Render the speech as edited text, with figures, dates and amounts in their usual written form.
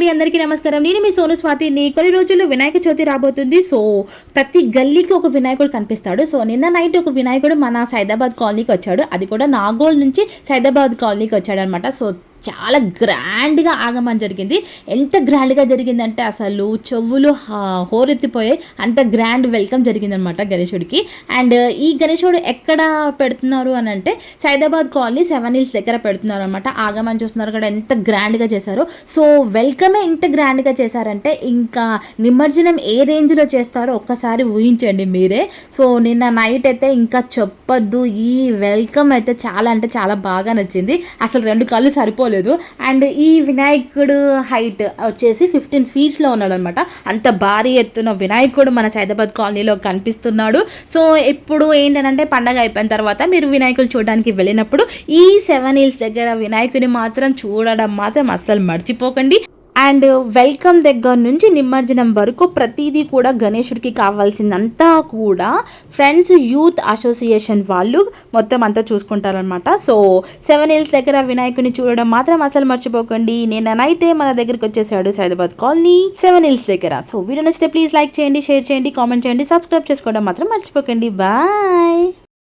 అండి, అందరికీ నమస్కారం. నేను మీ సోను స్వాతిని. కొన్ని రోజుల్లో వినాయక చవితి రాబోతుంది. సో ప్రతి గల్లీకి ఒక వినాయకుడు కనిపిస్తాడు. సో నిన్న నైట్ ఒక వినాయకుడు మన సైదాబాద్ కాలనీకి వచ్చాడు. అది కూడా నాగోల్ నుంచి సైదాబాద్ కాలనీకి వచ్చాడు అనమాట. సో చాలా గ్రాండ్గా ఆగమనం జరిగింది. ఎంత గ్రాండ్గా జరిగిందంటే అసలు చెవులు హోరెత్తిపోయాయి. అంత గ్రాండ్ వెల్కమ్ జరిగిందనమాట గణేశుడికి. అండ్ ఈ గణేశుడు ఎక్కడ పెడుతున్నారు అని అంటే సైదాబాద్ కాలనీ 7 Hills దగ్గర పెడుతున్నారు అనమాట. ఆగమనం చూస్తున్నారు కూడా ఎంత గ్రాండ్గా చేశారు. సో వెల్కమే ఇంత గ్రాండ్గా చేశారంటే ఇంకా నిమజ్జనం ఏ రేంజ్లో చేస్తారో ఒక్కసారి ఊహించండి మీరే. సో నిన్న నైట్ అయితే ఇంకా చెప్పొద్దు, ఈ వెల్కమ్ అయితే చాలా అంటే చాలా బాగా నచ్చింది. అసలు 2 కళ్ళు సరిపోలేదు. అండ్ ఈ వినాయకుడు హైట్ వచ్చేసి 15 feet ఉన్నాడు అనమాట. అంత భారీ ఎత్తున వినాయకుడు మన సైదాబాద్ కాలనీలో కనిపిస్తున్నాడు. సో ఇప్పుడు ఏంటంటే పండగ అయిపోయిన తర్వాత మీరు వినాయకులు చూడడానికి వెళ్ళినప్పుడు ఈ 7 Hills దగ్గర వినాయకుడిని మాత్రం చూడడం మాత్రం అస్సలు మర్చిపోకండి. అండ్ వెల్కమ్ దగ్గర నుంచి నిమజ్జనం వరకు ప్రతిదీ కూడా గణేశుడికి కావాల్సిందంతా కూడా ఫ్రెండ్స్ యూత్ అసోసియేషన్ వాళ్ళు మొత్తం అంతా చూసుకుంటారనమాట. సో 7 Hills దగ్గర వినాయకుడిని చూడడం మాత్రం అసలు మర్చిపోకండి. నిన్న నైటే మన దగ్గరికి వచ్చేసాడు సైదాబాద్ కాలనీ 7 Hills దగ్గర. సో వీడియో నచ్చితే ప్లీజ్ లైక్ చేయండి, షేర్ చేయండి, కామెంట్ చేయండి, సబ్స్క్రైబ్ చేసుకోవడం మాత్రం మర్చిపోకండి. బాయ్.